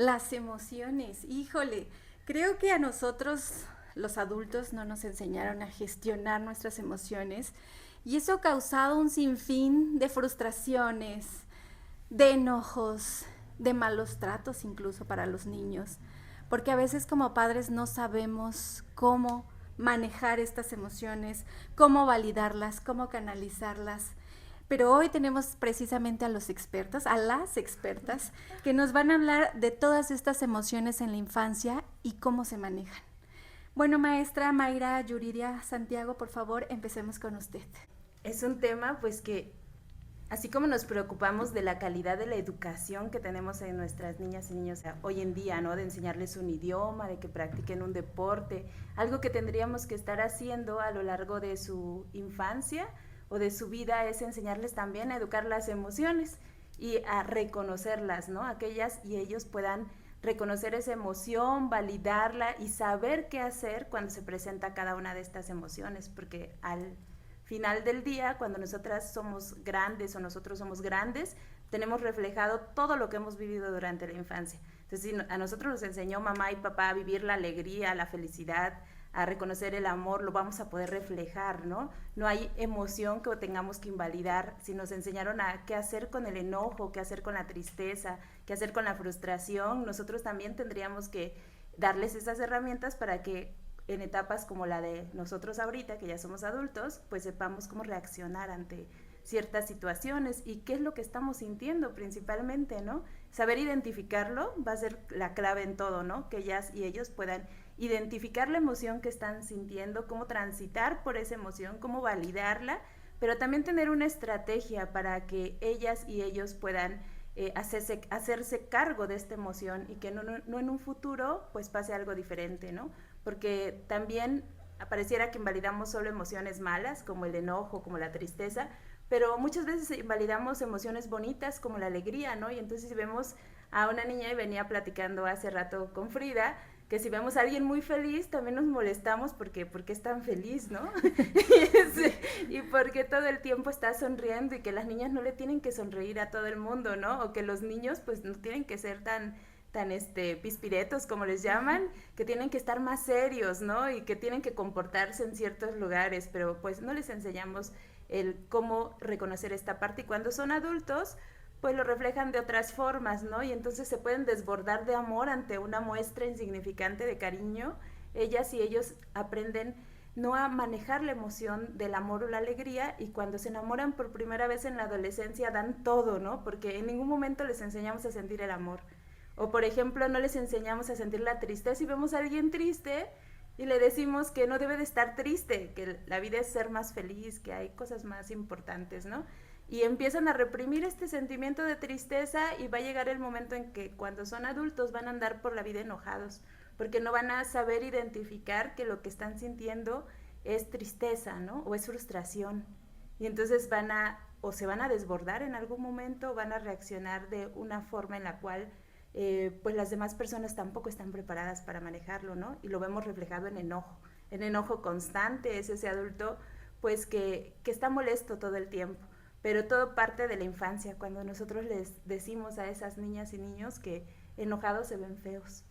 Las emociones, híjole, creo que a nosotros los adultos no nos enseñaron a gestionar nuestras emociones y eso ha causado un sinfín de frustraciones, de enojos, de malos tratos incluso para los niños, porque a veces como padres no sabemos cómo manejar estas emociones, cómo validarlas, cómo canalizarlas. Pero hoy tenemos precisamente a los expertos, a las expertas, que nos van a hablar de todas estas emociones en la infancia y cómo se manejan. Bueno, maestra Mayra Yuridia Santiago, por favor, empecemos con usted. Es un tema pues que así como nos preocupamos de la calidad de la educación que tenemos en nuestras niñas y niños hoy en día, ¿no? De enseñarles un idioma, de que practiquen un deporte, algo que tendríamos que estar haciendo a lo largo de su infancia o de su vida es enseñarles también a educar las emociones y a reconocerlas, ¿no? Aquellas y ellos puedan reconocer esa emoción, validarla y saber qué hacer cuando se presenta cada una de estas emociones, porque al final del día, cuando nosotras somos grandes o nosotros somos grandes, tenemos reflejado todo lo que hemos vivido durante la infancia. Entonces, si a nosotros nos enseñó mamá y papá a vivir la alegría, la felicidad, a reconocer el amor, lo vamos a poder reflejar, ¿no? No hay emoción que tengamos que invalidar. Si nos enseñaron a qué hacer con el enojo, qué hacer con la tristeza, qué hacer con la frustración, nosotros también tendríamos que darles esas herramientas para que en etapas como la de nosotros ahorita, que ya somos adultos, pues sepamos cómo reaccionar ante ciertas situaciones y qué es lo que estamos sintiendo principalmente, ¿no? Saber identificarlo va a ser la clave en todo, ¿no? Que ellas y ellos puedan identificar la emoción que están sintiendo, cómo transitar por esa emoción, cómo validarla, pero también tener una estrategia para que ellas y ellos puedan hacerse cargo de esta emoción y que no en un futuro pues pase algo diferente, ¿no? Porque también pareciera que invalidamos solo emociones malas, como el enojo, como la tristeza, pero muchas veces invalidamos emociones bonitas como la alegría, ¿no? Y entonces si vemos a una niña, y venía platicando hace rato con Frida, que si vemos a alguien muy feliz, también nos molestamos porque es tan feliz, ¿no? Y porque todo el tiempo está sonriendo y que las niñas no le tienen que sonreír a todo el mundo, ¿no? O que los niños pues no tienen que ser tan pispiretos como les llaman, que tienen que estar más serios, ¿no? Y que tienen que comportarse en ciertos lugares, pero pues no les enseñamos el cómo reconocer esta parte y cuando son adultos pues lo reflejan de otras formas, ¿no? Y entonces se pueden desbordar de amor ante una muestra insignificante de cariño. Ellas y ellos aprenden no a manejar la emoción del amor o la alegría y cuando se enamoran por primera vez en la adolescencia dan todo, ¿no? Porque en ningún momento les enseñamos a sentir el amor. O por ejemplo, no les enseñamos a sentir la tristeza y vemos a alguien triste y le decimos que no debe de estar triste, que la vida es ser más feliz, que hay cosas más importantes, ¿no? Y empiezan a reprimir este sentimiento de tristeza y va a llegar el momento en que cuando son adultos van a andar por la vida enojados, porque no van a saber identificar que lo que están sintiendo es tristeza, ¿no? O es frustración. Y entonces o se van a desbordar en algún momento, o van a reaccionar de una forma en la cual pues las demás personas tampoco están preparadas para manejarlo, ¿no? Y lo vemos reflejado en enojo constante, es ese adulto pues que está molesto todo el tiempo, pero todo parte de la infancia, cuando nosotros les decimos a esas niñas y niños que enojados se ven feos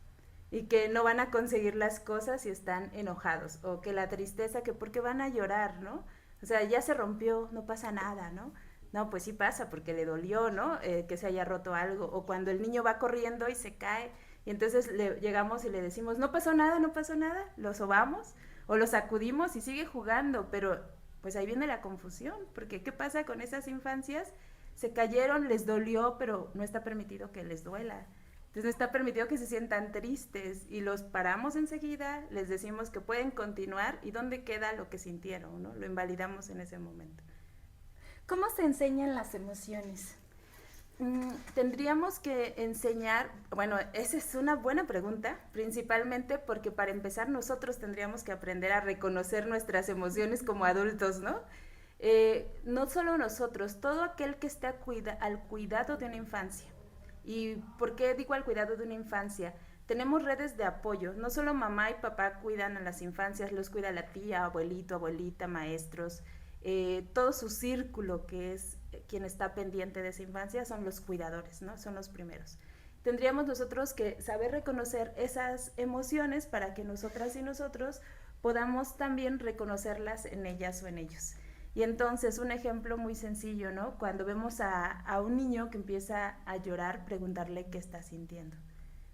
y que no van a conseguir las cosas si están enojados, o que la tristeza, que porque van a llorar, ¿no? O sea, ya se rompió, no pasa nada, ¿no? No, pues sí pasa porque le dolió, ¿no? Que se haya roto algo. O cuando el niño va corriendo y se cae y entonces llegamos y le decimos, no pasó nada, no pasó nada, lo sobamos o lo sacudimos y sigue jugando, pero pues ahí viene la confusión, porque ¿qué pasa con esas infancias? Se cayeron, les dolió, pero no está permitido que les duela. Entonces no está permitido que se sientan tristes y los paramos enseguida, les decimos que pueden continuar y dónde queda lo que sintieron, ¿no? Lo invalidamos en ese momento. ¿Cómo se enseñan las emociones? Tendríamos que enseñar, bueno, esa es una buena pregunta, principalmente porque para empezar nosotros tendríamos que aprender a reconocer nuestras emociones como adultos, ¿no? No solo nosotros, todo aquel que esté al cuidado de una infancia. ¿Y por qué digo al cuidado de una infancia? Tenemos redes de apoyo, no solo mamá y papá cuidan a las infancias, los cuida la tía, abuelito, abuelita, maestros, todo su círculo que es quien está pendiente de esa infancia son los cuidadores, ¿no? Son los primeros. tendríamos nosotros que saber reconocer esas emociones para que nosotras y nosotros podamos también reconocerlas en ellas o en ellos. Y entonces, un ejemplo muy sencillo, ¿no? Cuando vemos a un niño que empieza a llorar, preguntarle qué está sintiendo.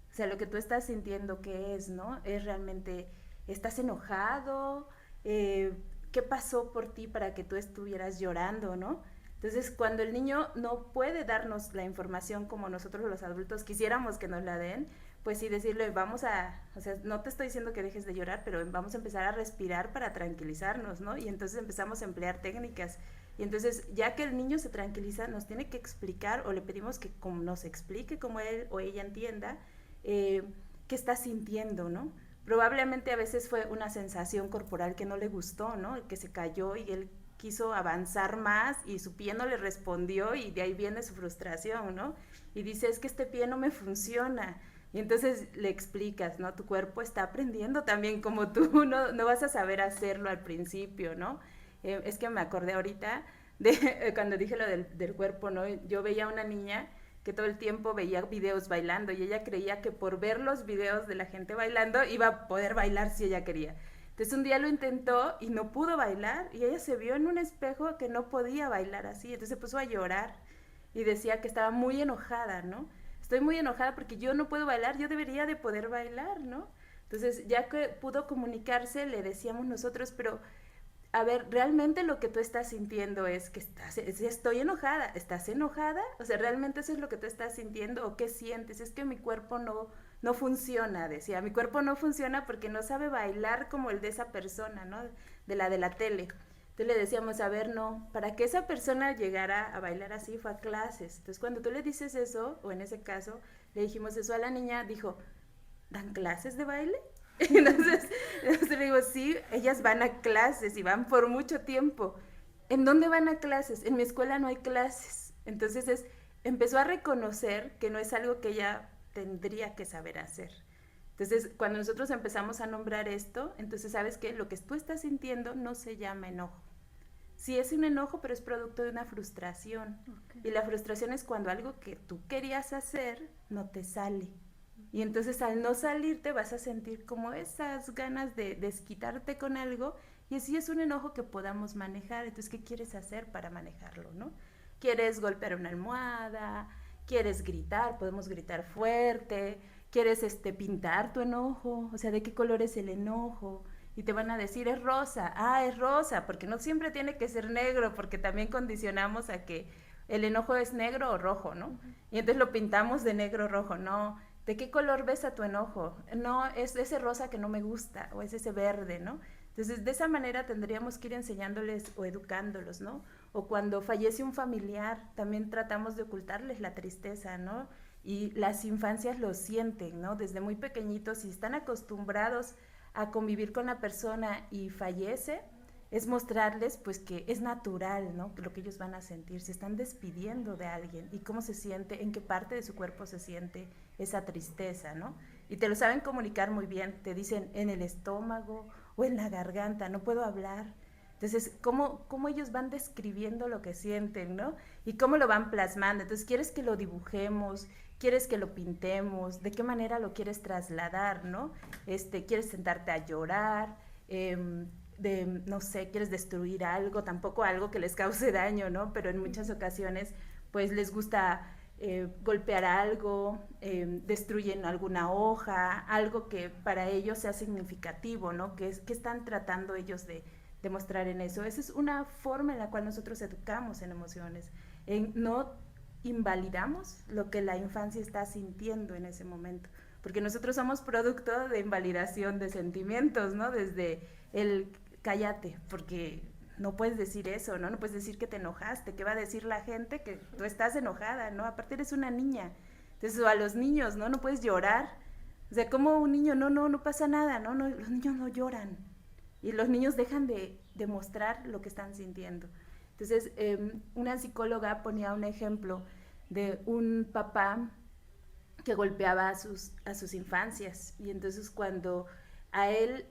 O sea, lo que tú estás sintiendo, ¿qué es, no? Es realmente, ¿estás enojado? ¿Qué pasó por ti para que tú estuvieras llorando, no? Entonces, cuando el niño no puede darnos la información como nosotros los adultos quisiéramos que nos la den, pues sí decirle, o sea, no te estoy diciendo que dejes de llorar, pero vamos a empezar a respirar para tranquilizarnos, ¿no? Y entonces empezamos a emplear técnicas. Y entonces, ya que el niño se tranquiliza, nos tiene que explicar o le pedimos que nos explique como él o ella entienda qué está sintiendo, ¿no? Probablemente a veces fue una sensación corporal que no le gustó, ¿no? Que se cayó y él quiso avanzar más y su pie no le respondió y de ahí viene su frustración, ¿no? Y dice, es que este pie no me funciona. Y entonces le explicas, ¿no? Tu cuerpo está aprendiendo también como tú, no vas a saber hacerlo al principio, ¿no? Es que me acordé ahorita de cuando dije lo del cuerpo, ¿no? Yo veía a una niña que todo el tiempo veía videos bailando y ella creía que por ver los videos de la gente bailando iba a poder bailar si ella quería. Entonces un día lo intentó y no pudo bailar y ella se vio en un espejo que no podía bailar así, entonces se puso a llorar y decía que estaba muy enojada, ¿no? Estoy muy enojada porque yo no puedo bailar, yo debería de poder bailar, ¿no? Entonces ya que pudo comunicarse le decíamos nosotros, pero a ver, realmente lo que tú estás sintiendo es que estoy enojada, ¿estás enojada? O sea, ¿realmente eso es lo que tú estás sintiendo o qué sientes? Es que mi cuerpo no funciona, decía, mi cuerpo no funciona porque no sabe bailar como el de esa persona, ¿no? De la tele. Entonces le decíamos, a ver, no, para que esa persona llegara a bailar así fue a clases. Entonces cuando tú le dices eso, o en ese caso, le dijimos eso a la niña, dijo, ¿dan clases de baile? Entonces le digo, sí, ellas van a clases y van por mucho tiempo. ¿En dónde van a clases? En mi escuela no hay clases. Entonces empezó a reconocer que no es algo que ella tendría que saber hacer. Entonces, cuando nosotros empezamos a nombrar esto, entonces sabes que lo que tú estás sintiendo no se llama enojo. Sí es un enojo, pero es producto de una frustración. Okay. Y la frustración es cuando algo que tú querías hacer no te sale. Y entonces al no salirte vas a sentir como esas ganas de desquitarte con algo y así es un enojo que podamos manejar. Entonces, ¿qué quieres hacer para manejarlo, no? ¿Quieres golpear una almohada? ¿Quieres gritar? Podemos gritar fuerte. ¿Quieres pintar tu enojo? O sea, ¿de qué color es el enojo? Y te van a decir, es rosa. Ah, es rosa, porque no siempre tiene que ser negro, porque también condicionamos a que el enojo es negro o rojo, ¿no? Uh-huh. Y entonces lo pintamos de negro o rojo. No, ¿de qué color ves a tu enojo? No, es ese rosa que no me gusta, o es ese verde, ¿no? Entonces, de esa manera tendríamos que ir enseñándoles o educándolos, ¿no? O cuando fallece un familiar, también tratamos de ocultarles la tristeza, ¿no? Y las infancias lo sienten, ¿no? Desde muy pequeñitos, si están acostumbrados a convivir con la persona y fallece, es mostrarles pues que es natural, ¿no? Lo que ellos van a sentir, se están despidiendo de alguien y cómo se siente, en qué parte de su cuerpo se siente esa tristeza, ¿no? Y te lo saben comunicar muy bien, te dicen en el estómago o en la garganta, no puedo hablar. Entonces, ¿cómo ellos van describiendo lo que sienten, ¿no? Y cómo lo van plasmando. Entonces, ¿quieres que lo dibujemos? ¿Quieres que lo pintemos? ¿De qué manera lo quieres trasladar, no? ¿Quieres sentarte a llorar? No sé, ¿quieres destruir algo? Tampoco algo que les cause daño, ¿no? Pero en muchas ocasiones, pues, les gusta golpear algo, destruyen alguna hoja, algo que para ellos sea significativo, ¿no? ¿Qué están tratando ellos de mostrar en eso? Esa es una forma en la cual nosotros educamos en emociones. No invalidamos lo que la infancia está sintiendo en ese momento, porque nosotros somos producto de invalidación de sentimientos, ¿no? Desde el cállate, porque no puedes decir eso, ¿no? No puedes decir que te enojaste, ¿qué va a decir la gente? Que tú estás enojada, ¿no? Aparte eres una niña. Entonces, o a los niños, ¿no? No puedes llorar. O sea, como un niño, no pasa nada, ¿no? Los niños no lloran. Y los niños dejan de mostrar lo que están sintiendo. Entonces, una psicóloga ponía un ejemplo de un papá que golpeaba a sus infancias. Y entonces cuando a él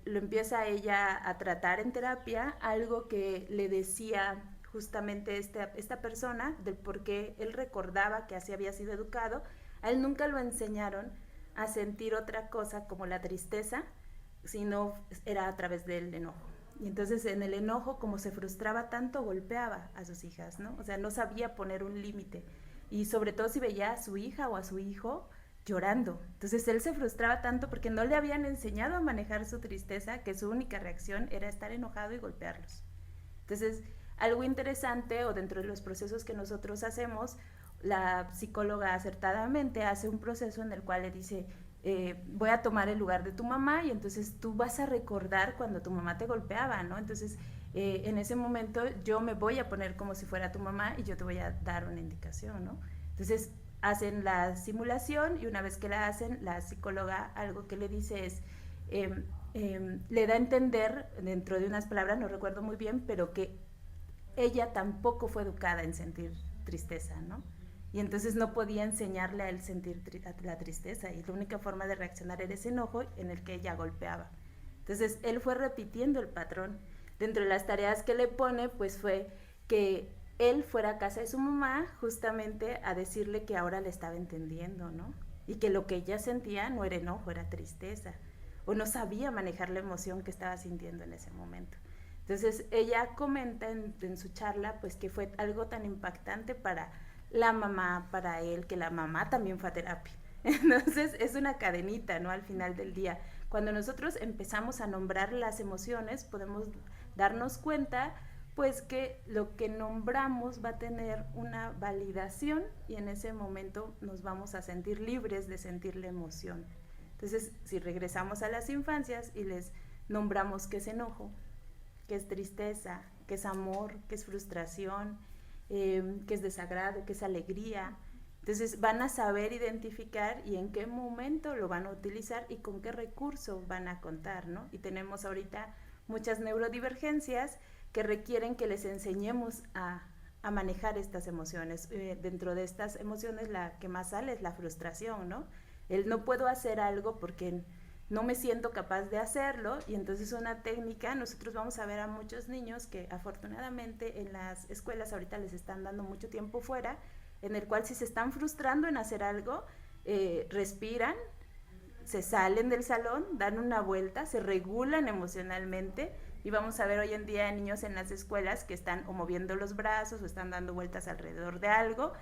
lo empieza a ella a tratar en terapia, algo que le decía justamente esta persona, del por qué él recordaba que así había sido educado, A él nunca lo enseñaron a sentir otra cosa como la tristeza, sino era a través del enojo. Y entonces en el enojo, como se frustraba tanto, golpeaba a sus hijas, ¿no? O sea, no sabía poner un límite. Y sobre todo si veía a su hija o a su hijo llorando. Entonces él se frustraba tanto porque no le habían enseñado a manejar su tristeza, que su única reacción era estar enojado y golpearlos. Entonces, algo interesante, o dentro de los procesos que nosotros hacemos, la psicóloga acertadamente hace un proceso en el cual le dice, voy a tomar el lugar de tu mamá y entonces tú vas a recordar cuando tu mamá te golpeaba, ¿no? Entonces, en ese momento yo me voy a poner como si fuera tu mamá y yo te voy a dar una indicación, ¿no? Entonces, hacen la simulación y una vez que la hacen, la psicóloga algo que le dice es, le da a entender, dentro de unas palabras, no recuerdo muy bien, pero que ella tampoco fue educada en sentir tristeza, ¿no? Y entonces no podía enseñarle a él sentir la tristeza y la única forma de reaccionar era ese enojo en el que ella golpeaba. Entonces él fue repitiendo el patrón. Dentro de las tareas que le pone, pues fue que él fuera a casa de su mamá justamente a decirle que ahora le estaba entendiendo, ¿no? Y que lo que ella sentía no era enojo, era tristeza. O no sabía manejar la emoción que estaba sintiendo en ese momento. Entonces ella comenta en su charla pues que fue algo tan impactante para la mamá, para él, que la mamá también fue a terapia. Entonces es una cadenita, ¿no? Al final del día. Cuando nosotros empezamos a nombrar las emociones, podemos darnos cuenta pues que lo que nombramos va a tener una validación y en ese momento nos vamos a sentir libres de sentir la emoción. Entonces, si regresamos a las infancias y les nombramos qué es enojo, qué es tristeza, qué es amor, qué es frustración, qué es desagrado, qué es alegría, entonces van a saber identificar y en qué momento lo van a utilizar y con qué recurso van a contar, ¿no? Y tenemos ahorita muchas neurodivergencias que requieren que les enseñemos a manejar estas emociones. Dentro de estas emociones la que más sale es la frustración, ¿no? El no puedo hacer algo porque no me siento capaz de hacerlo y entonces una técnica, nosotros vamos a ver a muchos niños que afortunadamente en las escuelas ahorita les están dando mucho tiempo fuera, en el cual si se están frustrando en hacer algo, respiran, se salen del salón, dan una vuelta, se regulan emocionalmente y vamos a ver hoy en día niños en las escuelas que están o moviendo los brazos o están dando vueltas alrededor de algo.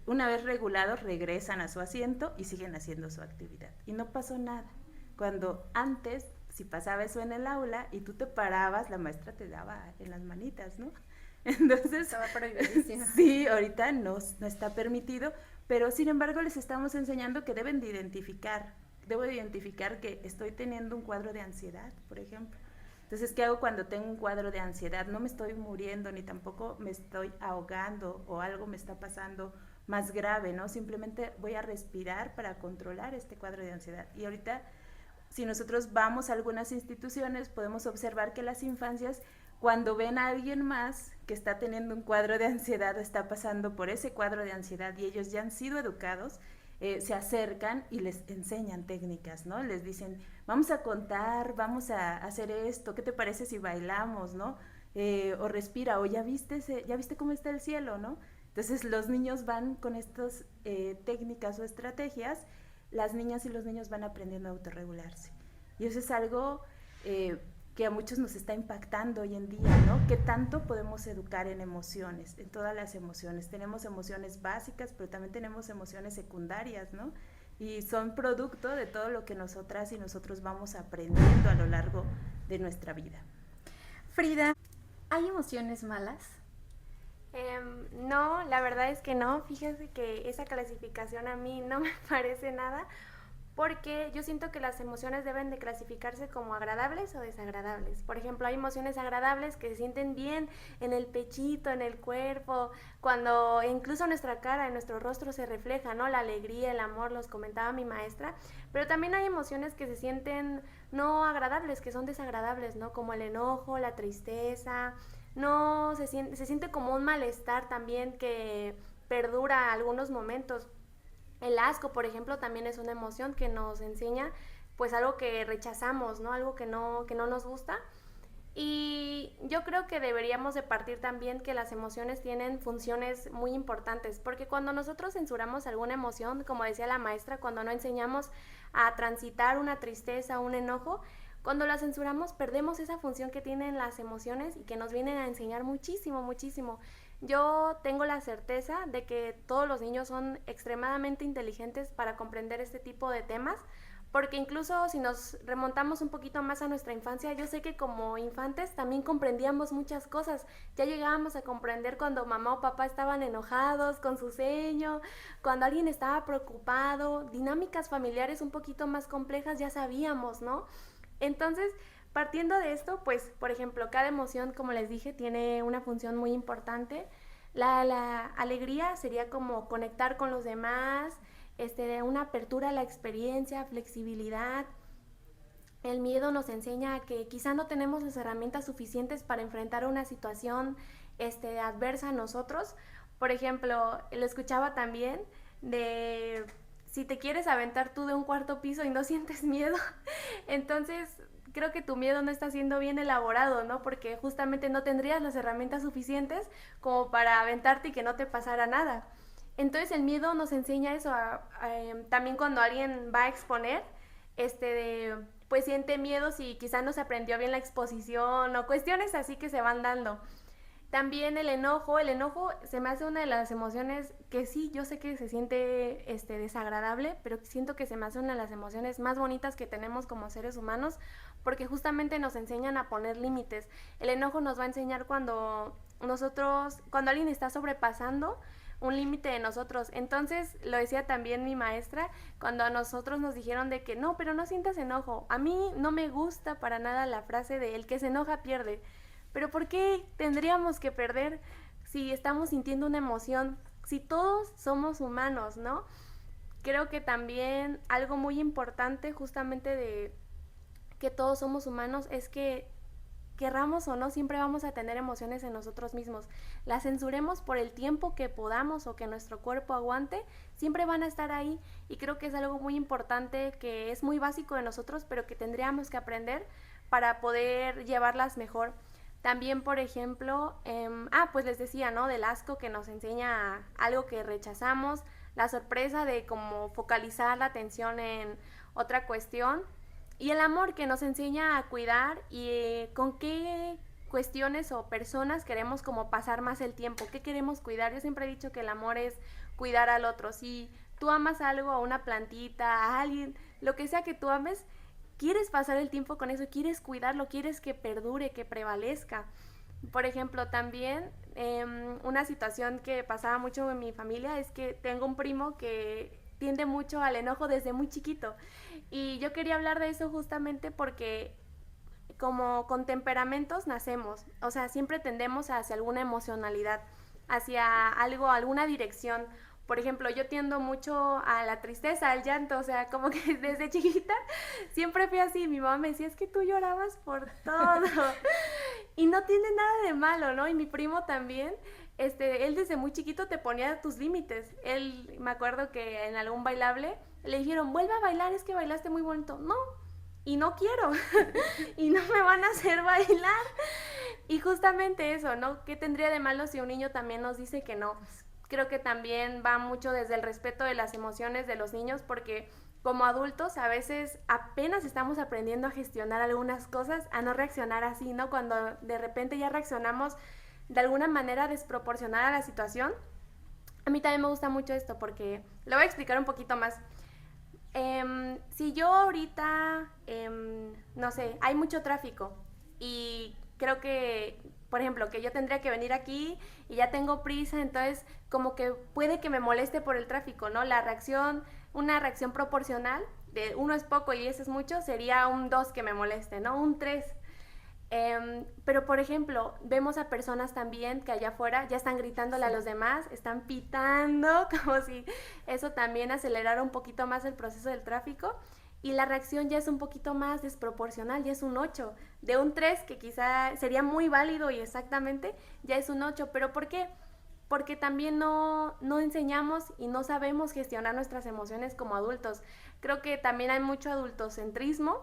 Una vez regulados regresan a su asiento y siguen haciendo su actividad y no pasó nada. Cuando antes, si pasaba eso en el aula y tú te parabas, la maestra te daba en las manitas, ¿no? Entonces, estaba prohibidísimo. Sí, ahorita no está permitido, pero sin embargo les estamos enseñando que deben de identificar. Debo de identificar que estoy teniendo un cuadro de ansiedad, por ejemplo. Entonces, ¿qué hago cuando tengo un cuadro de ansiedad? No me estoy muriendo ni tampoco me estoy ahogando o algo me está pasando más grave, ¿no? Simplemente voy a respirar para controlar este cuadro de ansiedad. Y ahorita, si nosotros vamos a algunas instituciones, podemos observar que las infancias, cuando ven a alguien más que está teniendo un cuadro de ansiedad o está pasando por ese cuadro de ansiedad y ellos ya han sido educados, se acercan y les enseñan técnicas, ¿no? Les dicen, vamos a contar, vamos a hacer esto, ¿qué te parece si bailamos, ¿no? O respira, o ya viste cómo está el cielo, ¿no? Entonces los niños van con estas técnicas o estrategias, las niñas y los niños van aprendiendo a autorregularse. Y eso es algo que a muchos nos está impactando hoy en día, ¿no? ¿Qué tanto podemos educar en emociones, en todas las emociones? Tenemos emociones básicas, pero también tenemos emociones secundarias, ¿no? Y son producto de todo lo que nosotras y nosotros vamos aprendiendo a lo largo de nuestra vida. Frida, ¿hay emociones malas? No, la verdad es que no. Fíjense que esa clasificación a mí no me parece nada, porque yo siento que las emociones deben de clasificarse como agradables o desagradables. Por ejemplo, hay emociones agradables que se sienten bien en el pechito, en el cuerpo, cuando incluso nuestra cara, en nuestro rostro se refleja, ¿no? La alegría, el amor, los comentaba mi maestra, pero también hay emociones que se sienten no agradables, que son desagradables, ¿no? Como el enojo, la tristeza, no se siente como un malestar también que perdura algunos momentos. El asco, por ejemplo, también es una emoción que nos enseña pues algo que rechazamos, ¿no? Algo que no nos gusta. Y yo creo que deberíamos de partir también que las emociones tienen funciones muy importantes, porque cuando nosotros censuramos alguna emoción, como decía la maestra, cuando no enseñamos a transitar una tristeza, un enojo, cuando la censuramos perdemos esa función que tienen las emociones y que nos vienen a enseñar muchísimo, muchísimo. Yo tengo la certeza de que todos los niños son extremadamente inteligentes para comprender este tipo de temas, porque incluso si nos remontamos un poquito más a nuestra infancia, yo sé que como infantes también comprendíamos muchas cosas. Ya llegábamos a comprender cuando mamá o papá estaban enojados con su ceño, cuando alguien estaba preocupado, dinámicas familiares un poquito más complejas ya sabíamos, ¿no? Entonces, partiendo de esto, pues, por ejemplo, cada emoción, como les dije, tiene una función muy importante. La alegría sería como conectar con los demás, una apertura a la experiencia, flexibilidad. El miedo nos enseña que quizá no tenemos las herramientas suficientes para enfrentar una situación adversa a nosotros. Por ejemplo, lo escuchaba también de si te quieres aventar tú de un cuarto piso y no sientes miedo, entonces creo que tu miedo no está siendo bien elaborado, ¿no? Porque justamente no tendrías las herramientas suficientes como para aventarte y que no te pasara nada. Entonces el miedo nos enseña eso, también cuando alguien va a exponer, pues siente miedo si quizá no se aprendió bien la exposición o cuestiones así que se van dando. También el enojo se me hace una de las emociones que sí, yo sé que se siente desagradable, pero siento que se me hace una de las emociones más bonitas que tenemos como seres humanos, porque justamente nos enseñan a poner límites. El enojo nos va a enseñar cuando alguien está sobrepasando un límite de nosotros. Entonces, lo decía también mi maestra, cuando a nosotros nos dijeron de que no, pero no sientas enojo. A mí no me gusta para nada la frase de el que se enoja pierde. Pero ¿por qué tendríamos que perder si estamos sintiendo una emoción? Si todos somos humanos, ¿no? Creo que también algo muy importante justamente de que todos somos humanos es que querramos o no, siempre vamos a tener emociones en nosotros mismos. Las censuremos por el tiempo que podamos o que nuestro cuerpo aguante, siempre van a estar ahí, y creo que es algo muy importante que es muy básico de nosotros, pero que tendríamos que aprender para poder llevarlas mejor. También, por ejemplo, pues les decía, ¿no? Del asco que nos enseña algo que rechazamos, la sorpresa de cómo focalizar la atención en otra cuestión, y el amor que nos enseña a cuidar y con qué cuestiones o personas queremos como pasar más el tiempo, qué queremos cuidar. Yo siempre he dicho que el amor es cuidar al otro. Si tú amas algo, a una plantita, a alguien, lo que sea que tú ames, quieres pasar el tiempo con eso, quieres cuidarlo, quieres que perdure, que prevalezca. Por ejemplo, también una situación que pasaba mucho en mi familia es que tengo un primo que tiende mucho al enojo desde muy chiquito. Y yo quería hablar de eso justamente porque como con temperamentos nacemos, o sea, siempre tendemos hacia alguna emocionalidad, hacia algo, alguna dirección. Por ejemplo, yo tiendo mucho a la tristeza, al llanto, o sea, como que desde chiquita siempre fui así. Mi mamá me decía, es que tú llorabas por todo. Y no tiene nada de malo, ¿no? Y mi primo también, él desde muy chiquito te ponía tus límites. Él, me acuerdo que en algún bailable le dijeron, vuelve a bailar, es que bailaste muy bonito. No, y no quiero, y no me van a hacer bailar. Y justamente eso, ¿no? ¿Qué tendría de malo si un niño también nos dice que no? Creo que también va mucho desde el respeto de las emociones de los niños, porque como adultos a veces apenas estamos aprendiendo a gestionar algunas cosas, a no reaccionar así, ¿no? Cuando de repente ya reaccionamos de alguna manera desproporcionada a la situación. A mí también me gusta mucho esto porque lo voy a explicar un poquito más. Si yo ahorita, no sé, hay mucho tráfico y creo que, por ejemplo, que yo tendría que venir aquí y ya tengo prisa, entonces como que puede que me moleste por el tráfico, ¿no? Una reacción proporcional de 1 es poco y 10 es mucho, sería un 2 que me moleste, ¿no? Un 3. Pero, por ejemplo, vemos a personas también que allá afuera ya están gritándole a los demás, están pitando, como si eso también acelerara un poquito más el proceso del tráfico, y la reacción ya es un poquito más desproporcional, ya es un 8. De un 3, que quizá sería muy válido y exactamente, ya es un 8. ¿Pero por qué? Porque también no enseñamos y no sabemos gestionar nuestras emociones como adultos. Creo que también hay mucho adultocentrismo,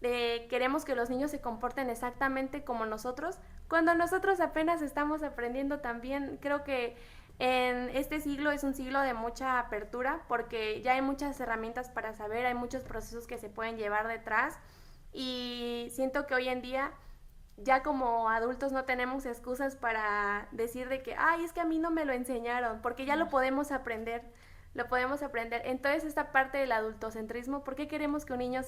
queremos que los niños se comporten exactamente como nosotros, cuando nosotros apenas estamos aprendiendo también. Creo que en este siglo es un siglo de mucha apertura porque ya hay muchas herramientas para saber, hay muchos procesos que se pueden llevar detrás y siento que hoy en día ya como adultos no tenemos excusas para decir de que, ay, es que a mí no me lo enseñaron, porque ya lo podemos aprender, lo podemos aprender. Entonces esta parte del adultocentrismo, ¿por qué queremos que un niño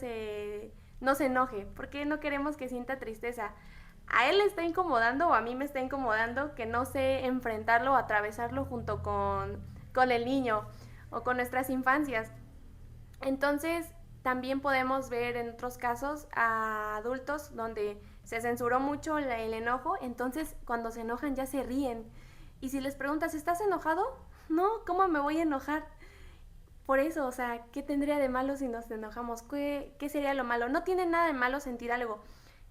no se enoje? ¿Por qué no queremos que sienta tristeza? A él le está incomodando o a mí me está incomodando que no sé enfrentarlo o atravesarlo junto con el niño o con nuestras infancias. Entonces, también podemos ver en otros casos a adultos donde se censuró mucho el enojo, entonces cuando se enojan ya se ríen. Y si les preguntas, ¿estás enojado? No, ¿cómo me voy a enojar? Por eso, o sea, ¿qué tendría de malo si nos enojamos? ¿Qué sería lo malo? No tiene nada de malo sentir algo.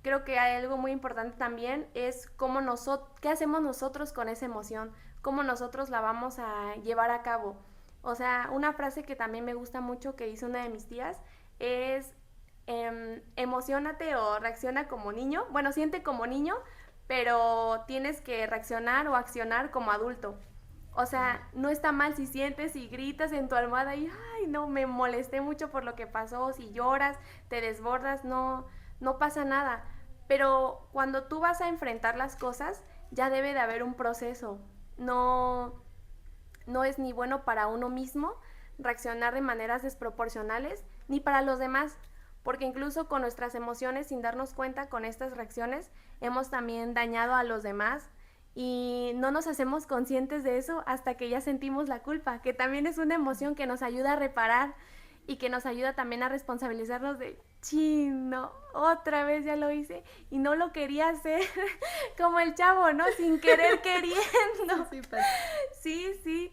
Creo que hay algo muy importante también, es qué hacemos nosotros con esa emoción, cómo nosotros la vamos a llevar a cabo. O sea, una frase que también me gusta mucho que hizo una de mis tías es emocionate o reacciona como niño. Bueno, siente como niño, pero tienes que reaccionar o accionar como adulto. O sea, no está mal si sientes y gritas en tu almohada y, ay, no, me molesté mucho por lo que pasó, si lloras, te desbordas, no pasa nada. Pero cuando tú vas a enfrentar las cosas, ya debe de haber un proceso. No es ni bueno para uno mismo reaccionar de maneras desproporcionales, ni para los demás, porque incluso con nuestras emociones, sin darnos cuenta, con estas reacciones, hemos también dañado a los demás y no nos hacemos conscientes de eso hasta que ya sentimos la culpa, que también es una emoción que nos ayuda a reparar y que nos ayuda también a responsabilizarnos de, chino, otra vez ya lo hice y no lo quería hacer, como el chavo, ¿no? Sin querer queriendo. Sí, pasa. Sí.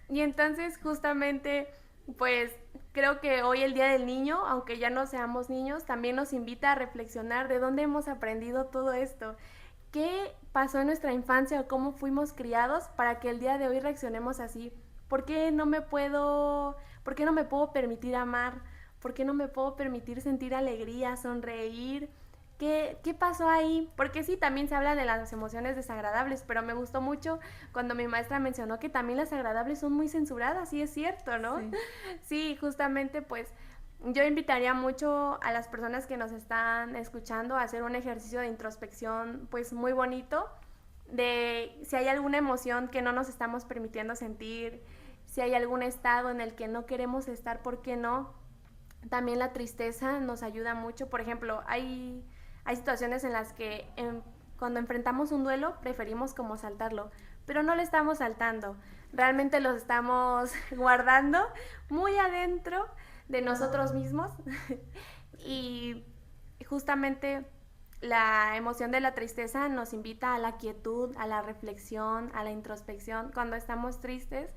Y entonces justamente, pues creo que hoy el Día del Niño, aunque ya no seamos niños, también nos invita a reflexionar de dónde hemos aprendido todo esto. ¿Qué pasó en nuestra infancia o cómo fuimos criados para que el día de hoy reaccionemos así? ¿Por qué no me puedo permitir amar? ¿Por qué no me puedo permitir sentir alegría, sonreír? ¿Qué pasó ahí? Porque sí, también se habla de las emociones desagradables, pero me gustó mucho cuando mi maestra mencionó que también las agradables son muy censuradas, y es cierto, ¿no? Sí. Sí, justamente pues yo invitaría mucho a las personas que nos están escuchando a hacer un ejercicio de introspección pues muy bonito, de si hay alguna emoción que no nos estamos permitiendo sentir, si hay algún estado en el que no queremos estar, ¿por qué no? También la tristeza nos ayuda mucho. Por ejemplo, hay situaciones en las que cuando enfrentamos un duelo preferimos como saltarlo, pero no lo estamos saltando, realmente lo estamos guardando muy adentro de nosotros mismos y justamente la emoción de la tristeza nos invita a la quietud, a la reflexión, a la introspección. Cuando estamos tristes,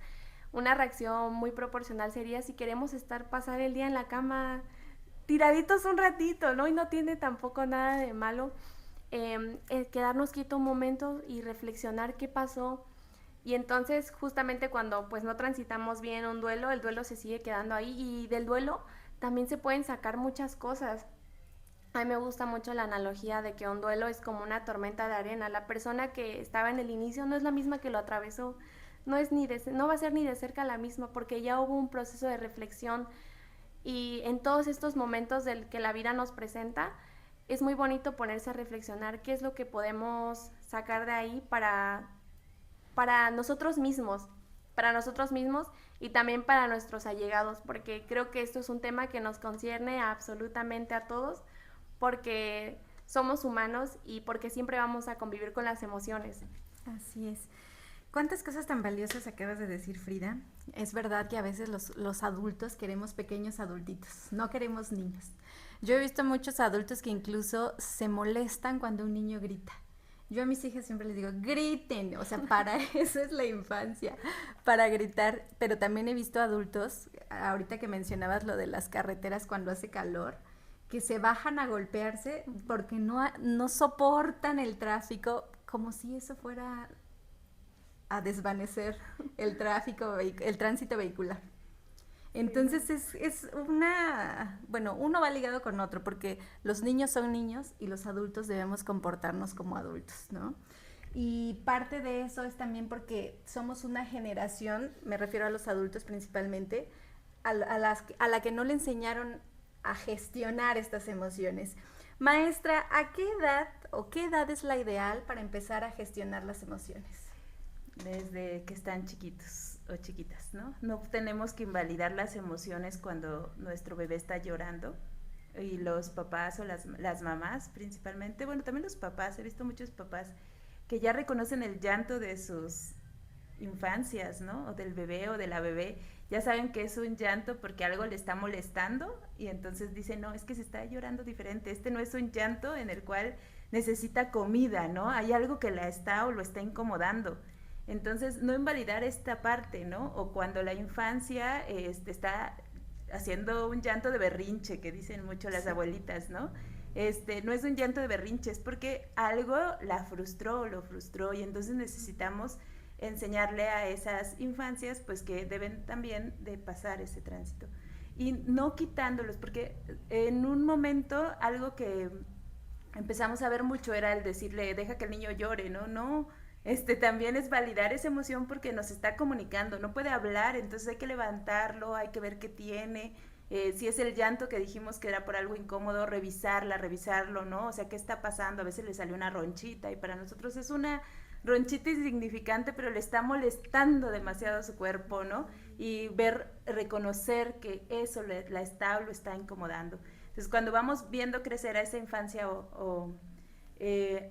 una reacción muy proporcional sería si queremos pasar el día en la cama tiraditos un ratito, ¿no? Y no tiene tampoco nada de malo quedarnos quieto un momento y reflexionar qué pasó. Y entonces justamente cuando pues no transitamos bien un duelo, el duelo se sigue quedando ahí y del duelo también se pueden sacar muchas cosas. A mí me gusta mucho la analogía de que un duelo es como una tormenta de arena. La persona que estaba en el inicio no es la misma que lo atravesó, no va a ser ni de cerca la misma porque ya hubo un proceso de reflexión. Y en todos estos momentos del que la vida nos presenta, es muy bonito ponerse a reflexionar qué es lo que podemos sacar de ahí para nosotros mismos y también para nuestros allegados, porque creo que esto es un tema que nos concierne absolutamente a todos, porque somos humanos y porque siempre vamos a convivir con las emociones. Así es. ¿Cuántas cosas tan valiosas acabas de decir, Frida? Es verdad que a veces los adultos queremos pequeños adultitos, no queremos niños. Yo he visto muchos adultos que incluso se molestan cuando un niño grita. Yo a mis hijas siempre les digo, griten, o sea, para eso es la infancia, para gritar. Pero también he visto adultos, ahorita que mencionabas lo de las carreteras cuando hace calor, que se bajan a golpearse porque no soportan el tráfico, como si eso fuera a desvanecer el tráfico, el tránsito vehicular. Entonces es una, bueno, uno va ligado con otro, porque los niños son niños y los adultos debemos comportarnos como adultos, ¿no? Y parte de eso es también porque somos una generación, me refiero a los adultos principalmente, a la que no le enseñaron a gestionar estas emociones. Maestra, ¿a qué edad o qué edad es la ideal para empezar a gestionar las emociones? Desde que están chiquitos o chiquitas, ¿no? No tenemos que invalidar las emociones cuando nuestro bebé está llorando. Y los papás o las mamás principalmente, bueno, también los papás, he visto muchos papás que ya reconocen el llanto de sus infancias, ¿no? O del bebé o de la bebé, ya saben que es un llanto porque algo le está molestando y entonces dicen, no, es que se está llorando diferente, este no es un llanto en el cual necesita comida, ¿no? Hay algo que la está o lo está incomodando. Entonces, no invalidar esta parte, ¿no? O cuando la infancia está haciendo un llanto de berrinche, que dicen mucho las abuelitas, ¿no? No es un llanto de berrinche, es porque algo la frustró, lo frustró, y entonces necesitamos enseñarle a esas infancias, pues que deben también de pasar ese tránsito. Y no quitándolos, porque en un momento algo que empezamos a ver mucho era el decirle, deja que el niño llore, ¿no? No, también es validar esa emoción porque nos está comunicando, no puede hablar, entonces hay que levantarlo, hay que ver qué tiene, si es el llanto que dijimos que era por algo incómodo, revisarlo, ¿no? O sea, ¿qué está pasando? A veces le salió una ronchita y para nosotros es una ronchita insignificante, pero le está molestando demasiado a su cuerpo, ¿no? Y reconocer que eso la está o lo está incomodando. Entonces, cuando vamos viendo crecer a esa infancia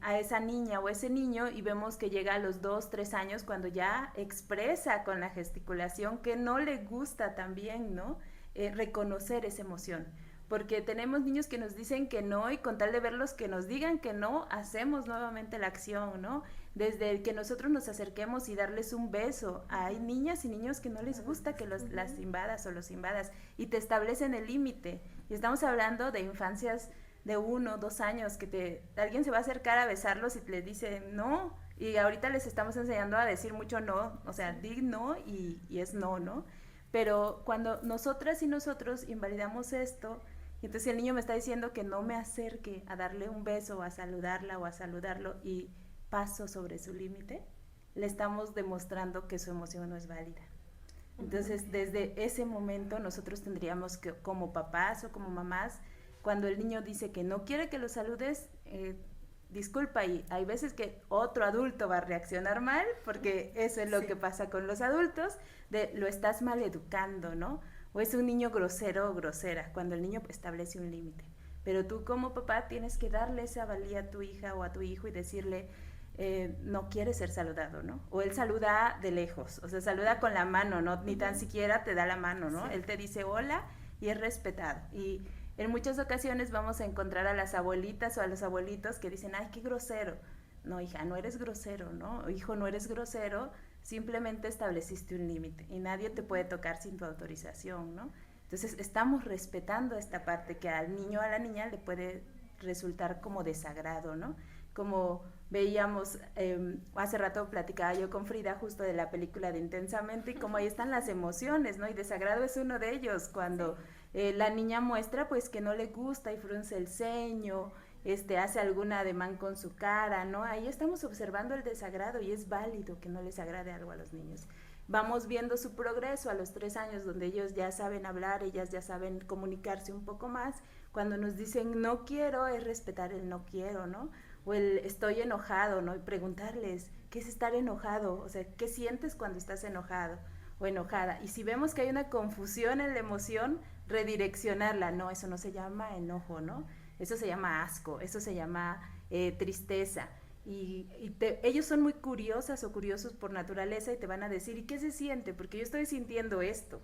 a esa niña o ese niño y vemos que llega a los 2, 3 años cuando ya expresa con la gesticulación que no le gusta también, ¿no? Reconocer esa emoción. Porque tenemos niños que nos dicen que no y con tal de verlos que nos digan que no, hacemos nuevamente la acción, ¿no? Desde que nosotros nos acerquemos y darles un beso. Hay niñas y niños que no les gusta que las invadas o los invadas y te establecen el límite. Y estamos hablando de infancias de 1, 2 años, que alguien se va a acercar a besarlos y le dice no, y ahorita les estamos enseñando a decir mucho no, o sea, di no y es no, ¿no? Pero cuando nosotras y nosotros invalidamos esto, y entonces el niño me está diciendo que no me acerque a darle un beso o a saludarla o a saludarlo y paso sobre su límite, le estamos demostrando que su emoción no es válida. Entonces, desde ese momento nosotros tendríamos que, como papás o como mamás, cuando el niño dice que no quiere que lo saludes, disculpa, y hay veces que otro adulto va a reaccionar mal, porque eso es lo que pasa con los adultos, lo estás maleducando, ¿no? O es un niño grosero o grosera, cuando el niño establece un límite. Pero tú como papá tienes que darle esa valía a tu hija o a tu hijo y decirle, no quiere ser saludado, ¿no? O él saluda de lejos, o sea, saluda con la mano, ¿no? Ni tan siquiera te da la mano, ¿no? Sí. Él te dice hola y es respetado. Y en muchas ocasiones vamos a encontrar a las abuelitas o a los abuelitos que dicen, ay, qué grosero. No, hija, no eres grosero, ¿no? Hijo, no eres grosero, simplemente estableciste un límite y nadie te puede tocar sin tu autorización, ¿no? Entonces, estamos respetando esta parte que al niño o a la niña le puede resultar como desagrado, ¿no? Como veíamos, hace rato platicaba yo con Frida justo de la película de Intensamente y como ahí están las emociones, ¿no? Y desagrado es uno de ellos, cuando la niña muestra pues que no le gusta y frunce el ceño, hace algún ademán con su cara, ¿no? Ahí estamos observando el desagrado y es válido que no les agrade algo a los niños. Vamos viendo su progreso a los 3 años, donde ellos ya saben hablar, ellas ya saben comunicarse un poco más. Cuando nos dicen no quiero, es respetar el no quiero, ¿no? O el estoy enojado, ¿no? Y preguntarles, ¿qué es estar enojado? O sea, ¿qué sientes cuando estás enojado o enojada? Y si vemos que hay una confusión en la emoción, redireccionarla. No, eso no se llama enojo, ¿no? Eso se llama asco, eso se llama tristeza. Ellos son muy curiosas o curiosos por naturaleza y te van a decir, ¿y qué se siente? Porque yo estoy sintiendo esto.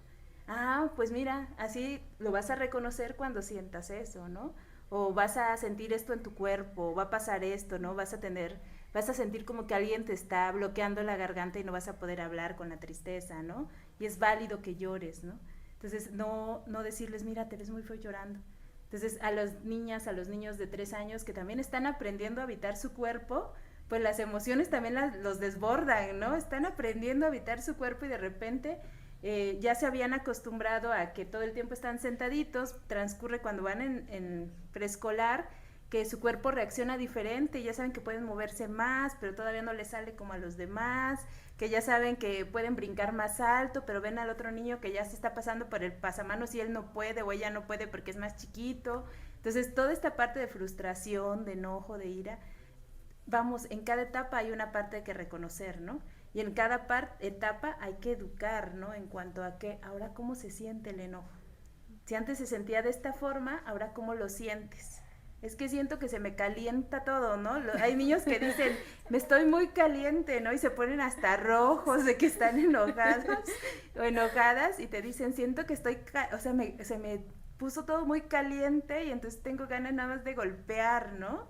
Ah, pues mira, así lo vas a reconocer cuando sientas eso, ¿no? O vas a sentir esto en tu cuerpo, o va a pasar esto, ¿no? Vas a sentir como que alguien te está bloqueando la garganta y no vas a poder hablar con la tristeza, ¿no? Y es válido que llores, ¿no? Entonces, no decirles, mira, te ves muy feo llorando. Entonces, a las niñas, a los niños de 3 años que también están aprendiendo a habitar su cuerpo, pues las emociones también los desbordan, ¿no? Están aprendiendo a habitar su cuerpo y de repente ya se habían acostumbrado a que todo el tiempo están sentaditos, transcurre cuando van en preescolar, que su cuerpo reacciona diferente, ya saben que pueden moverse más, pero todavía no les sale como a los demás, que ya saben que pueden brincar más alto, pero ven al otro niño que ya se está pasando por el pasamanos y él no puede o ella no puede porque es más chiquito. Entonces, toda esta parte de frustración, de enojo, de ira, vamos, en cada etapa hay una parte que reconocer, ¿no? Y en cada etapa hay que educar, ¿no? En cuanto a que ahora cómo se siente el enojo. Si antes se sentía de esta forma, ahora cómo lo sientes. Es que siento que se me calienta todo, ¿no? Hay niños que dicen, me estoy muy caliente, ¿no? Y se ponen hasta rojos de que están enojados o enojadas y te dicen, siento que estoy, o sea, se me puso todo muy caliente y entonces tengo ganas nada más de golpear, ¿no?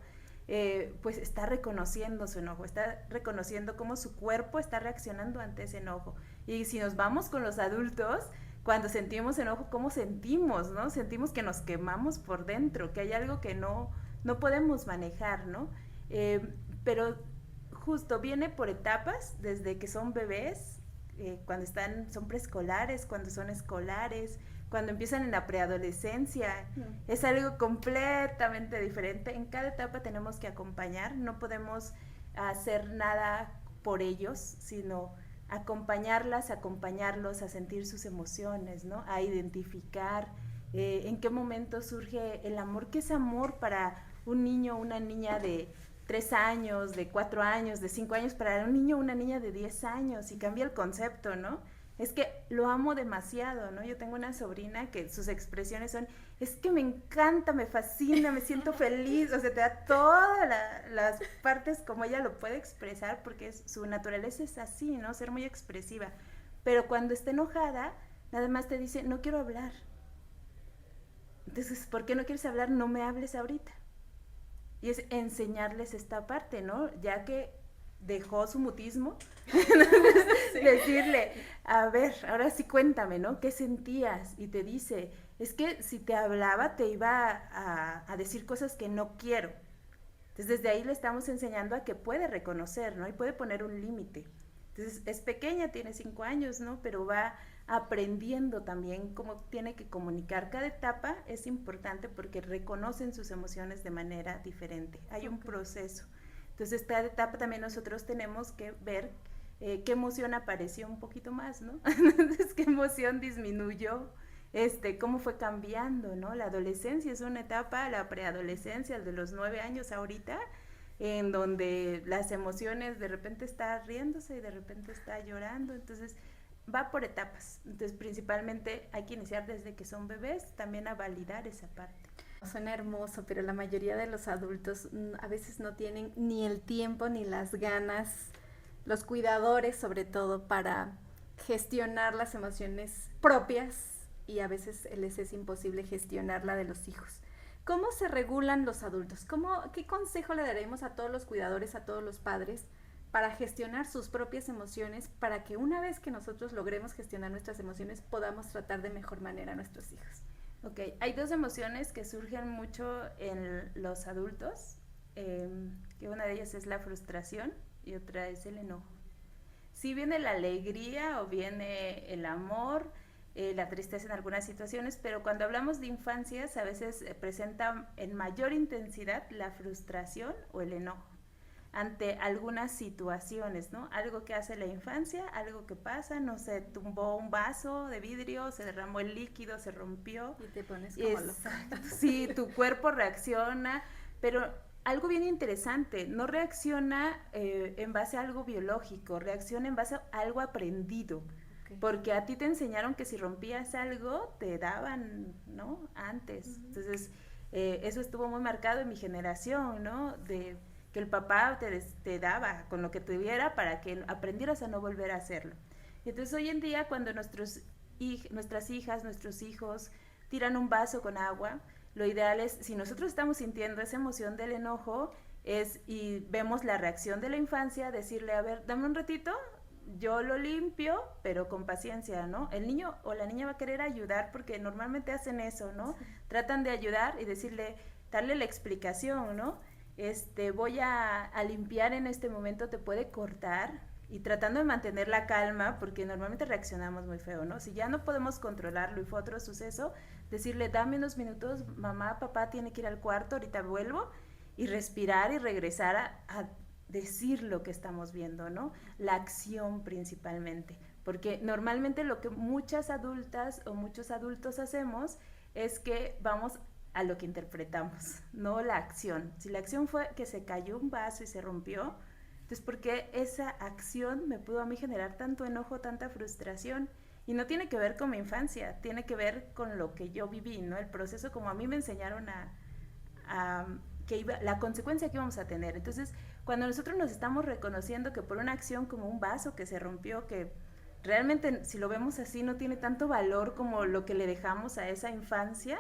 Pues está reconociendo su enojo, está reconociendo cómo su cuerpo está reaccionando ante ese enojo. Y si nos vamos con los adultos, cuando sentimos enojo, ¿cómo sentimos, no? Sentimos que nos quemamos por dentro, que hay algo que no podemos manejar, ¿no? Pero justo viene por etapas, desde que son bebés, cuando son preescolares, cuando son escolares, cuando empiezan en la preadolescencia, es algo completamente diferente. En cada etapa tenemos que acompañar, no podemos hacer nada por ellos, sino acompañarlos a sentir sus emociones, ¿no? A identificar en qué momento surge el amor, qué es amor para un niño o una niña de 3 años, de 4 años, de 5 años, para un niño o una niña de 10 años, y cambia el concepto, ¿no? Es que lo amo demasiado, ¿no? Yo tengo una sobrina que sus expresiones son, es que me encanta, me fascina, me siento feliz, o sea, te da todas las partes como ella lo puede expresar, porque su naturaleza es así, ¿no? Ser muy expresiva. Pero cuando está enojada, nada más te dice, no quiero hablar. Entonces, ¿por qué no quieres hablar? No me hables ahorita. Y es enseñarles esta parte, ¿no? Ya que dejó su mutismo, sí. Decirle, a ver, ahora sí cuéntame, ¿no? ¿Qué sentías? Y te dice, es que si te hablaba te iba a decir cosas que no quiero. Entonces desde ahí le estamos enseñando a que puede reconocer, ¿no? Y puede poner un límite. Entonces es pequeña, tiene 5 años, ¿no? Pero va aprendiendo también cómo tiene que comunicar. Cada etapa es importante porque reconocen sus emociones de manera diferente. Hay un proceso. Entonces, cada etapa también nosotros tenemos que ver qué emoción apareció un poquito más, ¿no? Entonces, qué emoción disminuyó, cómo fue cambiando, ¿no? La adolescencia es una etapa, la preadolescencia, el de los 9 años ahorita, en donde las emociones de repente está riéndose y de repente está llorando, entonces va por etapas. Entonces, principalmente hay que iniciar desde que son bebés, también a validar esa parte. Suena hermoso, pero la mayoría de los adultos a veces no tienen ni el tiempo ni las ganas, los cuidadores sobre todo, para gestionar las emociones propias, y a veces les es imposible gestionar la de los hijos. ¿Cómo se regulan los adultos? ¿Qué consejo le daremos a todos los cuidadores, a todos los padres, para gestionar sus propias emociones, para que una vez que nosotros logremos gestionar nuestras emociones, podamos tratar de mejor manera a nuestros hijos? Ok, hay 2 emociones que surgen mucho en los adultos, que una de ellas es la frustración y otra es el enojo. Sí viene la alegría o viene el amor, la tristeza en algunas situaciones, pero cuando hablamos de infancias a veces presenta en mayor intensidad la frustración o el enojo ante algunas situaciones, ¿no? Algo que hace la infancia, algo que pasa, no sé, tumbó un vaso de vidrio, se derramó el líquido, se rompió. Y te pones como loca. Sí, tu cuerpo reacciona, pero algo bien interesante, no reacciona en base a algo biológico, reacciona en base a algo aprendido. Okay. Porque a ti te enseñaron que si rompías algo, te daban, ¿no? Antes. Uh-huh. Entonces, eso estuvo muy marcado en mi generación, ¿no? De que el papá te daba con lo que tuviera para que aprendieras a no volver a hacerlo. Entonces hoy en día cuando nuestras hijas, nuestros hijos tiran un vaso con agua, lo ideal es, si nosotros estamos sintiendo esa emoción del enojo, y vemos la reacción de la infancia, decirle, a ver, dame un ratito, yo lo limpio, pero con paciencia, ¿no? El niño o la niña va a querer ayudar porque normalmente hacen eso, ¿no? Sí. Tratan de ayudar y darle la explicación, ¿no? Voy a limpiar en este momento, te puede cortar, y tratando de mantener la calma, porque normalmente reaccionamos muy feo, ¿no? Si ya no podemos controlarlo y fue otro suceso, decirle, dame unos minutos, mamá, papá tiene que ir al cuarto, ahorita vuelvo, y respirar y regresar a decir lo que estamos viendo, ¿no? La acción principalmente, porque normalmente lo que muchas adultas o muchos adultos hacemos es que vamos a lo que interpretamos, no la acción. Si la acción fue que se cayó un vaso y se rompió, entonces, ¿por qué esa acción me pudo a mí generar tanto enojo, tanta frustración? Y no tiene que ver con mi infancia, tiene que ver con lo que yo viví, ¿no? El proceso como a mí me enseñaron a la consecuencia que íbamos a tener. Entonces, cuando nosotros nos estamos reconociendo que por una acción como un vaso que se rompió, que realmente si lo vemos así no tiene tanto valor como lo que le dejamos a esa infancia,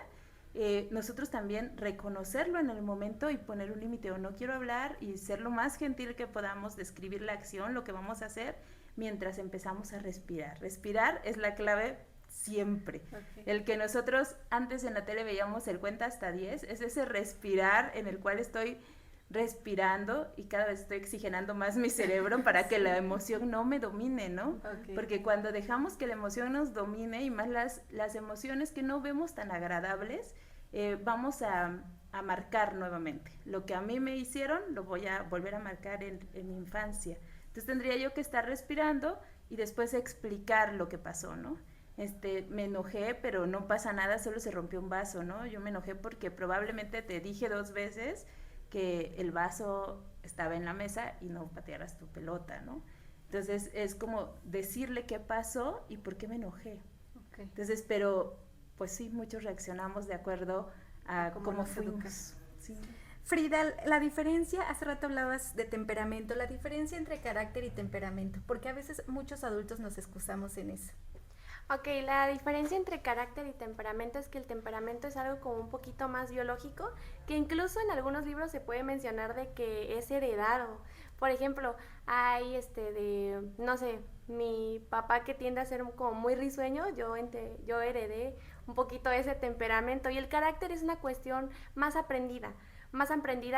nosotros también reconocerlo en el momento y poner un límite o no quiero hablar y ser lo más gentil que podamos, describir la acción, lo que vamos a hacer mientras empezamos a respirar. Respirar es la clave siempre. Okay. El que nosotros antes en la tele veíamos el cuenta hasta 10, es ese respirar en el cual estoy respirando y cada vez estoy oxigenando más mi cerebro para que la emoción no me domine, ¿no? Okay. Porque cuando dejamos que la emoción nos domine y más las emociones que no vemos tan agradables, vamos a marcar nuevamente. Lo que a mí me hicieron lo voy a volver a marcar en mi infancia. Entonces tendría yo que estar respirando y después explicar lo que pasó, ¿no? Me enojé, pero no pasa nada, solo se rompió un vaso, ¿no? Yo me enojé porque probablemente te dije 2 veces que el vaso estaba en la mesa y no patearas tu pelota, ¿no? Entonces es como decirle qué pasó y por qué me enojé. Okay. Entonces, pero pues sí, muchos reaccionamos de acuerdo a cómo fuimos. Sí. Frida, la diferencia, hace rato hablabas de temperamento, la diferencia entre carácter y temperamento, porque a veces muchos adultos nos excusamos en eso. Ok, la diferencia entre carácter y temperamento es que el temperamento es algo como un poquito más biológico, que incluso en algunos libros se puede mencionar de que es heredado. Por ejemplo, hay no sé, mi papá que tiende a ser como muy risueño, yo heredé un poquito ese temperamento, y el carácter es una cuestión más aprendida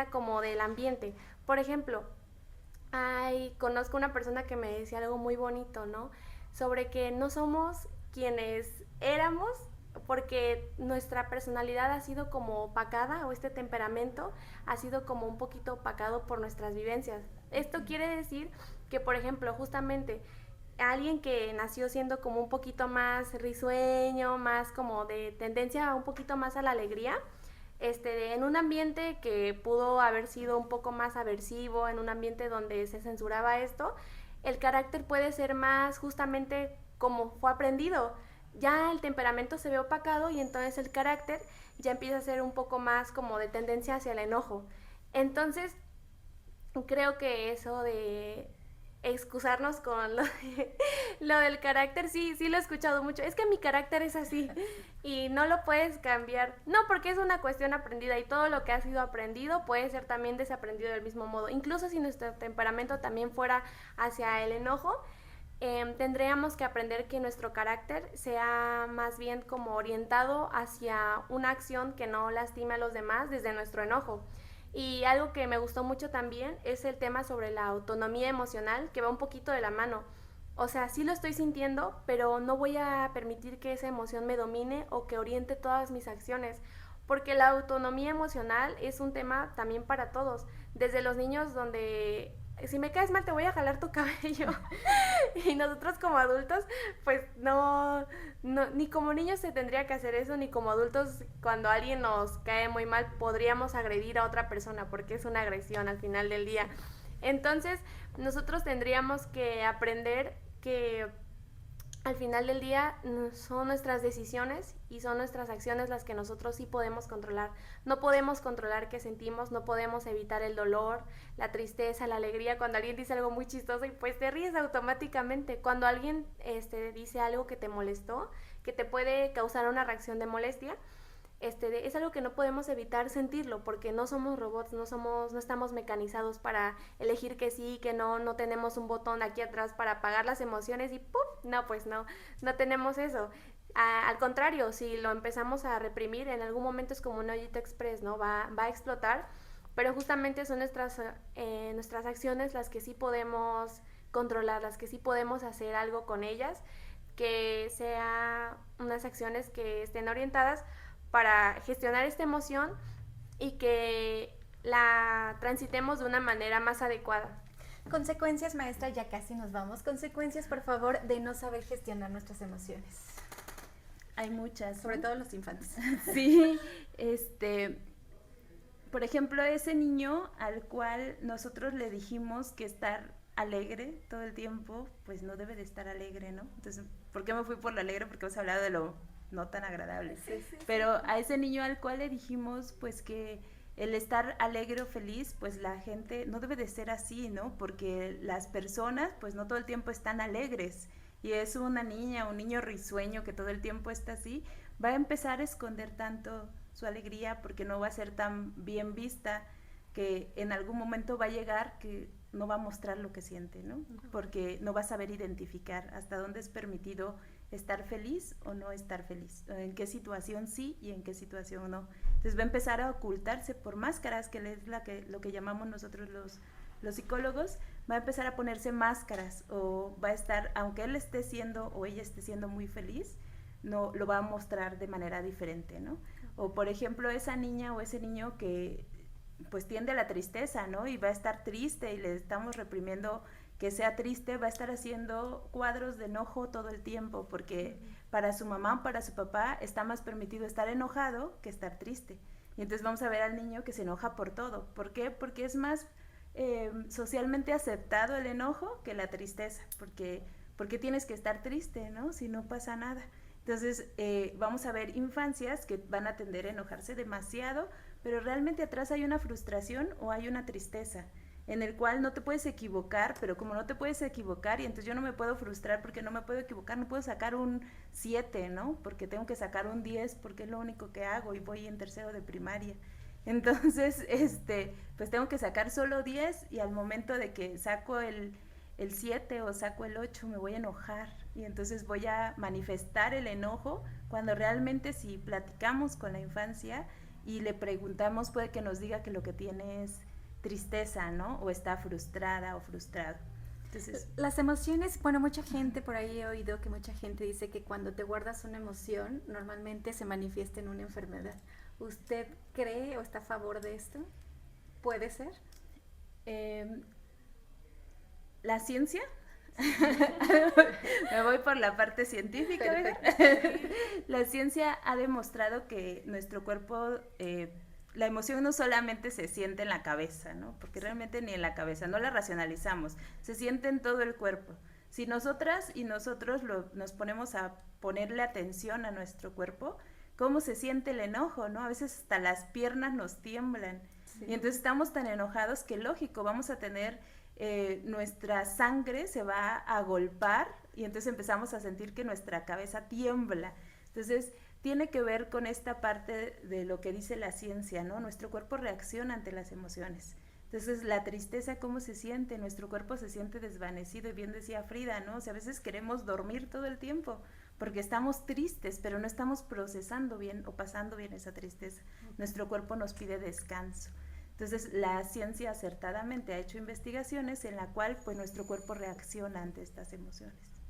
como del ambiente. Por ejemplo, conozco una persona que me decía algo muy bonito, ¿no? Sobre que no somos quienes éramos porque nuestra personalidad ha sido como opacada, o este temperamento ha sido como un poquito opacado por nuestras vivencias. Esto quiere decir que, por ejemplo, justamente alguien que nació siendo como un poquito más risueño, más como de tendencia un poquito más a la alegría, en un ambiente que pudo haber sido un poco más aversivo, en un ambiente donde se censuraba esto, el carácter puede ser más justamente como fue aprendido. Ya el temperamento se ve opacado y entonces el carácter ya empieza a ser un poco más como de tendencia hacia el enojo. Entonces, creo que eso de excusarnos con lo del carácter, sí lo he escuchado mucho. Es que mi carácter es así y no lo puedes cambiar. No, porque es una cuestión aprendida y todo lo que ha sido aprendido puede ser también desaprendido del mismo modo. Incluso si nuestro temperamento también fuera hacia el enojo, tendríamos que aprender que nuestro carácter sea más bien como orientado hacia una acción que no lastime a los demás desde nuestro enojo. Y algo que me gustó mucho también es el tema sobre la autonomía emocional, que va un poquito de la mano. O sea, sí lo estoy sintiendo, pero no voy a permitir que esa emoción me domine o que oriente todas mis acciones, porque la autonomía emocional es un tema también para todos. Desde los niños, donde si me caes mal te voy a jalar tu cabello. Y nosotros como adultos, pues no, ni como niños se tendría que hacer eso, ni como adultos cuando alguien nos cae muy mal podríamos agredir a otra persona, porque es una agresión al final del día. Entonces, nosotros tendríamos que aprender que al final del día son nuestras decisiones y son nuestras acciones las que nosotros sí podemos controlar. No podemos controlar qué sentimos, no podemos evitar el dolor, la tristeza, la alegría. Cuando alguien dice algo muy chistoso y pues te ríes automáticamente. Cuando alguien dice algo que te molestó, que te puede causar una reacción de molestia, es algo que no podemos evitar sentirlo, porque no somos robots, no estamos mecanizados para elegir que sí, que no tenemos un botón aquí atrás para apagar las emociones y ¡pum! No, pues no tenemos eso. Al contrario, si lo empezamos a reprimir, en algún momento es como un hoyito express, ¿no? Va a explotar, pero justamente son nuestras acciones las que sí podemos controlarlas, que sí podemos hacer algo con ellas, que sea unas acciones que estén orientadas para gestionar esta emoción y que la transitemos de una manera más adecuada. Consecuencias, maestra, ya casi nos vamos. Consecuencias, por favor, de no saber gestionar nuestras emociones. Hay muchas, sobre todo los infantes. Sí, por ejemplo, ese niño al cual nosotros le dijimos que estar alegre todo el tiempo, pues no debe de estar alegre, ¿no? Entonces, ¿por qué me fui por lo alegre? Porque hemos hablado de lo no tan agradable. Sí. Pero a ese niño al cual le dijimos, pues que el estar alegre o feliz, pues la gente no debe de ser así, ¿no? Porque las personas, pues no todo el tiempo están alegres. Y es una niña, un niño risueño que todo el tiempo está así, va a empezar a esconder tanto su alegría porque no va a ser tan bien vista, que en algún momento va a llegar que no va a mostrar lo que siente, ¿no? Porque no va a saber identificar hasta dónde es permitido estar feliz o no estar feliz, en qué situación sí y en qué situación no. Entonces va a empezar a ocultarse por máscaras, que es lo que llamamos nosotros los psicólogos, va a empezar a ponerse máscaras, o va a estar, aunque él esté siendo o ella esté siendo muy feliz, no lo va a mostrar de manera diferente, ¿no? O por ejemplo, esa niña o ese niño que pues tiende a la tristeza, ¿no? Y va a estar triste y le estamos reprimiendo que sea triste, va a estar haciendo cuadros de enojo todo el tiempo, porque para su mamá o para su papá está más permitido estar enojado que estar triste. Y entonces vamos a ver al niño que se enoja por todo. ¿Por qué? Porque es más socialmente aceptado el enojo que la tristeza, porque tienes que estar triste, ¿no? Si no pasa nada. Entonces vamos a ver infancias que van a tender a enojarse demasiado, pero realmente atrás hay una frustración o hay una tristeza, en el cual no te puedes equivocar, pero como no te puedes equivocar, y entonces yo no me puedo frustrar porque no me puedo equivocar, no puedo sacar un 7, ¿no? Porque tengo que sacar un 10 porque es lo único que hago y voy en tercero de primaria. Entonces, pues tengo que sacar solo 10 y al momento de que saco el 7 o saco el 8 me voy a enojar y entonces voy a manifestar el enojo, cuando realmente si platicamos con la infancia y le preguntamos, puede que nos diga que lo que tiene es tristeza, ¿no? O está frustrada o frustrado. Entonces, las emociones, bueno, mucha gente, por ahí he oído que mucha gente dice que cuando te guardas una emoción, normalmente se manifiesta en una enfermedad. ¿Usted cree o está a favor de esto? ¿Puede ser? La ciencia, me voy por la parte científica, ¿verdad? La ciencia ha demostrado que nuestro cuerpo, la emoción no solamente se siente en la cabeza, ¿no? Porque realmente ni en la cabeza, no la racionalizamos, se siente en todo el cuerpo. Si nosotras y nosotros nos ponemos a ponerle atención a nuestro cuerpo, cómo se siente el enojo, ¿no? A veces hasta las piernas nos tiemblan. Sí. Y entonces estamos tan enojados que lógico, vamos a tener, nuestra sangre se va a agolpar y entonces empezamos a sentir que nuestra cabeza tiembla. Entonces tiene que ver con esta parte de lo que dice la ciencia, ¿no? Nuestro cuerpo reacciona ante las emociones. Entonces la tristeza, ¿cómo se siente? Nuestro cuerpo se siente desvanecido, y bien decía Frida, ¿no? O sea, a veces queremos dormir todo el tiempo porque estamos tristes, pero no estamos procesando bien o pasando bien esa tristeza. Nuestro cuerpo nos pide descanso. Entonces la ciencia acertadamente ha hecho investigaciones en la cual pues nuestro cuerpo reacciona ante estas emociones.